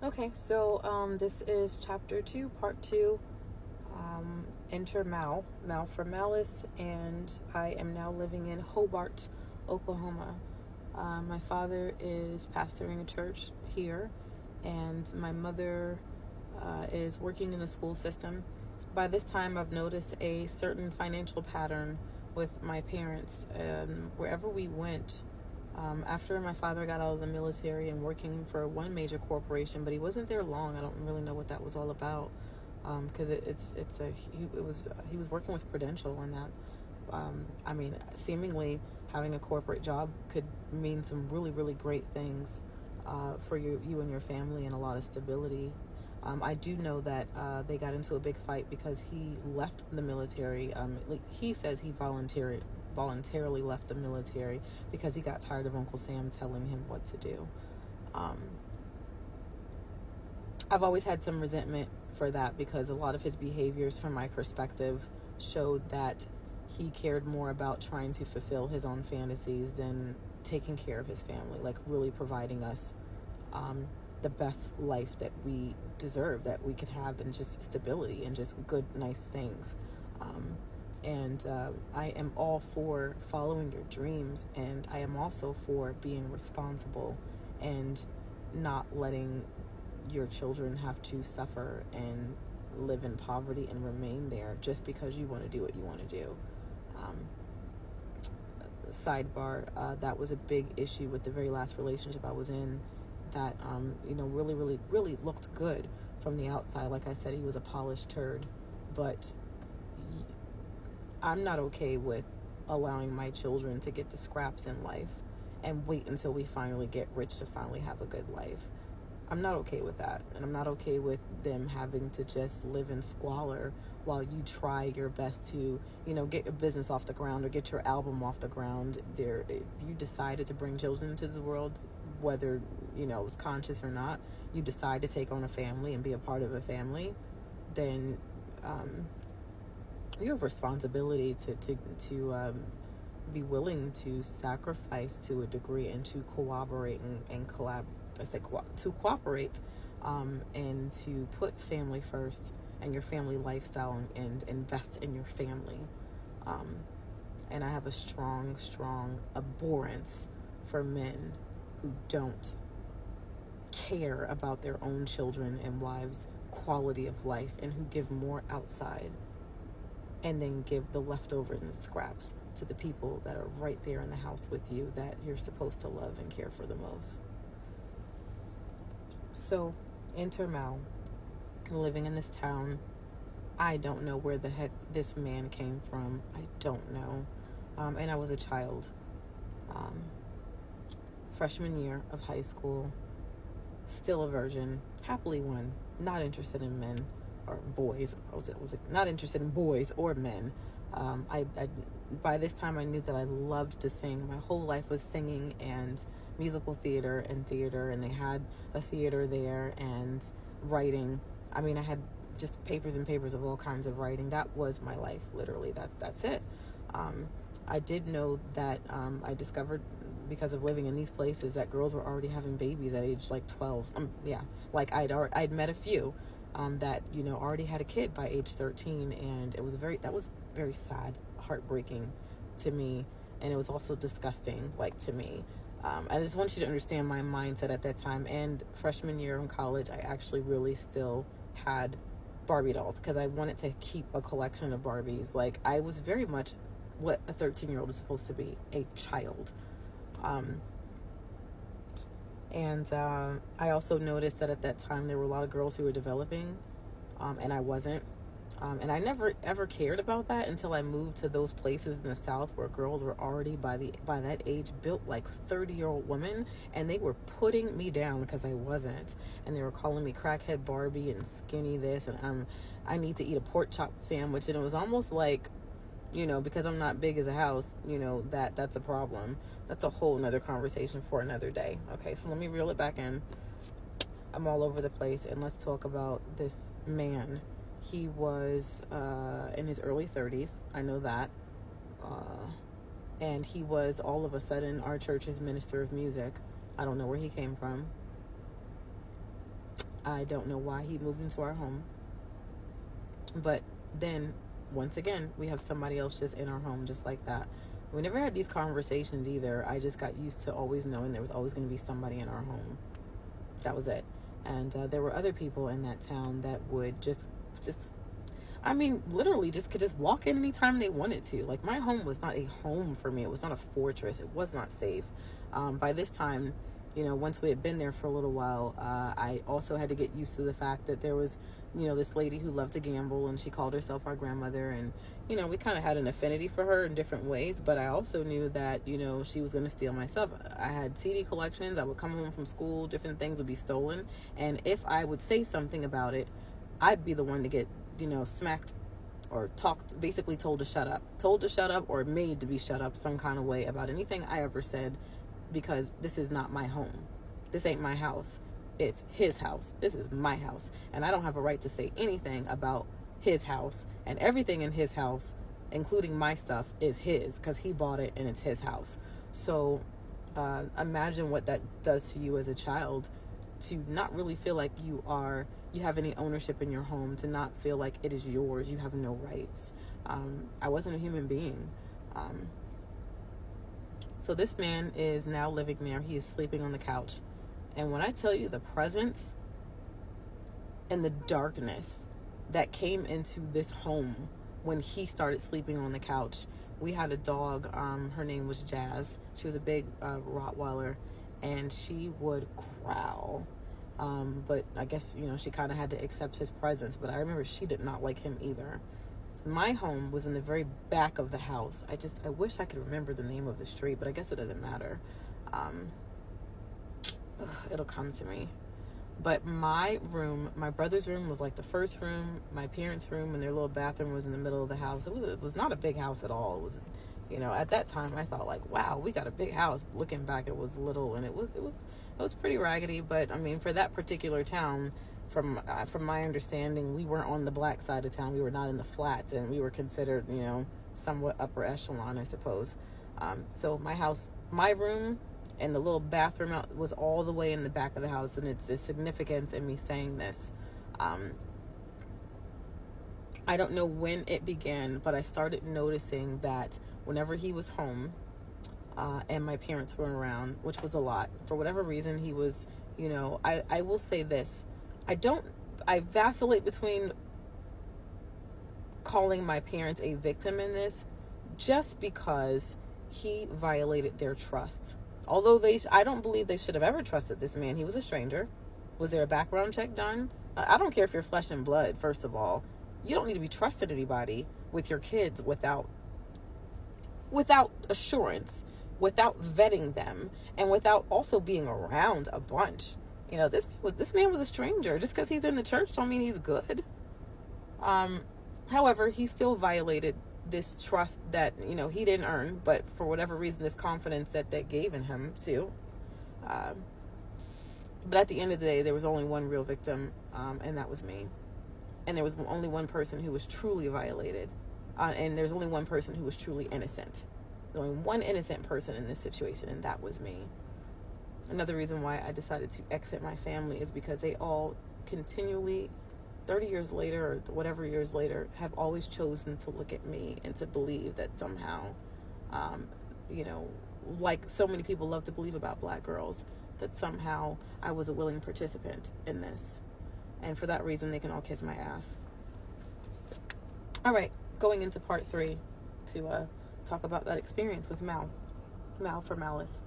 Okay, so this is chapter 2, part 2. Enter Mal for Malice, and I am now living in Hobart, Oklahoma. My father is pastoring a church here, and my mother is working in the school system. By this time, I've noticed a certain financial pattern with my parents. Wherever we went, after my father got out of the military and working for one major corporation, but he wasn't there long. I don't really know what that was all about, because he was working with Prudential, and that seemingly having a corporate job could mean some really, really great things for you and your family, and a lot of stability. I do know that they got into a big fight because he left the military. He says he voluntarily left the military because he got tired of Uncle Sam telling him what to do. I've always had some resentment for that, because a lot of his behaviors, from my perspective, showed that he cared more about trying to fulfill his own fantasies than taking care of his family, like really providing us the best life that we deserve, that we could have, and just stability and just good, nice things. I am all for following your dreams, and I am also for being responsible and not letting your children have to suffer and live in poverty and remain there just because you want to do what you want to do. Sidebar, that was a big issue with the very last relationship I was in, that really, really, really looked good from the outside. Like I said, he was a polished turd, but I'm not okay with allowing my children to get the scraps in life and wait until we finally get rich to finally have a good life. I'm not okay with that, and I'm not okay with them having to just live in squalor while you try your best to, get your business off the ground or get your album off the ground. If you decided to bring children into the world, whether, it was conscious or not, you decide to take on a family and be a part of a family, then you have responsibility to be willing to sacrifice to a degree, and to cooperate and to cooperate, and to put family first and your family lifestyle, and invest in your family. And I have a strong abhorrence for men who don't care about their own children and wives' quality of life, and who give more outside and then give the leftovers and scraps to the people that are right there in the house with you, that you're supposed to love and care for the most. So, enter Mal, living in this town. I don't know where the heck this man came from. I don't know. And I was a child. Freshman year of high school. Still a virgin. Happily one. Not interested in men or boys. I was not interested in boys or men. I by this time I knew that I loved to sing. My whole life was singing and musical theater, and they had a theater there, and writing. I had just papers and papers of all kinds of writing. That was my life, literally. That's it. I did know that I discovered, because of living in these places, that girls were already having babies at age like 12. I'd met a few that already had a kid by age 13, and that was very sad, heartbreaking to me, and it was also disgusting, to me. I just want you to understand my mindset at that time. And freshman year in college, I actually really still had Barbie dolls, because I wanted to keep a collection of Barbies. I was very much what a 13-year-old is supposed to be, a child. I also noticed that at that time there were a lot of girls who were developing, and I wasn't. And I never ever cared about that until I moved to those places in the South where girls were already by that age built like 30-year-old women, and they were putting me down because I wasn't, and they were calling me crackhead Barbie and skinny this, and I need to eat a pork chop sandwich, and it was almost like, because I'm not big as a house, that's a problem. That's a whole nother conversation for another day. Okay, so let me reel it back in. I'm all over the place, and let's talk about this man. He was in his early 30s. I know that. And he was all of a sudden our church's minister of music. I don't know where he came from. I don't know why he moved into our home. But then, once again, we have somebody else just in our home just like that. We never had these conversations either. I just got used to always knowing there was always going to be somebody in our home. That was it. And there were other people in that town that would just, I mean, literally just could just walk in anytime they wanted to. Like, my home was not a home for me. It was not a fortress. It was not safe. By this time, once we had been there for a little while, I also had to get used to the fact that there was, this lady who loved to gamble, and she called herself our grandmother. And, we kind of had an affinity for her in different ways. But I also knew that, she was going to steal my stuff. I had CD collections. I would come home from school. Different things would be stolen. And if I would say something about it, I'd be the one to get, smacked or basically told to shut up or made to be shut up some kind of way about anything I ever said, because this is not my home. This ain't my house. It's his house. This is my house. And I don't have a right to say anything about his house. And everything in his house, including my stuff, is his, because he bought it and it's his house. So imagine what that does to you as a child, to not really feel like you have any ownership in your home, to not feel like it is yours. You have no rights. I wasn't a human being. So this man is now living there. He is sleeping on the couch. And when I tell you the presence and the darkness that came into this home when he started sleeping on the couch, we had a dog. Her name was Jazz. She was a big Rottweiler, and she would growl. But I guess, she kind of had to accept his presence. But I remember she did not like him either. My home was in the very back of the house. I wish I could remember the name of the street, but I guess it doesn't matter. It'll come to me. But my room, my brother's room, was like the first room. My parents' room and their little bathroom was in the middle of the house. It was not a big house at all. It was, at that time I thought, like, wow, we got a big house. Looking back, it was little, and it was pretty raggedy. But I mean, for that particular town, from my understanding, we weren't on the black side of town. We were not in the flats, and we were considered, somewhat upper echelon, I suppose. So my house, my room, and the little bathroom was all the way in the back of the house, and it's a significance in me saying this. I don't know when it began, but I started noticing that whenever he was home, and my parents were around, which was a lot, for whatever reason, he was, I will say this. I vacillate between calling my parents a victim in this, just because he violated their trust. Although I don't believe they should have ever trusted this man. He was a stranger. Was there a background check done? I don't care if you're flesh and blood, first of all. You don't need to be trusting anybody with your kids without assurance, without vetting them, and without also being around a bunch. This man was a stranger. Just because he's in the church don't mean he's good. However, he still violated this trust that, he didn't earn, but for whatever reason, this confidence that gave in him too. But at the end of the day, there was only one real victim, and that was me. And there was only one person who was truly violated. And there's only one person who was truly innocent. There's only one innocent person in this situation, and that was me. Another reason why I decided to exit my family is because they all continually, 30 years later or whatever years later, have always chosen to look at me and to believe that somehow, like so many people love to believe about Black girls, that somehow I was a willing participant in this. And for that reason, they can all kiss my ass. All right, going into part 3 to talk about that experience with Mal for Malice.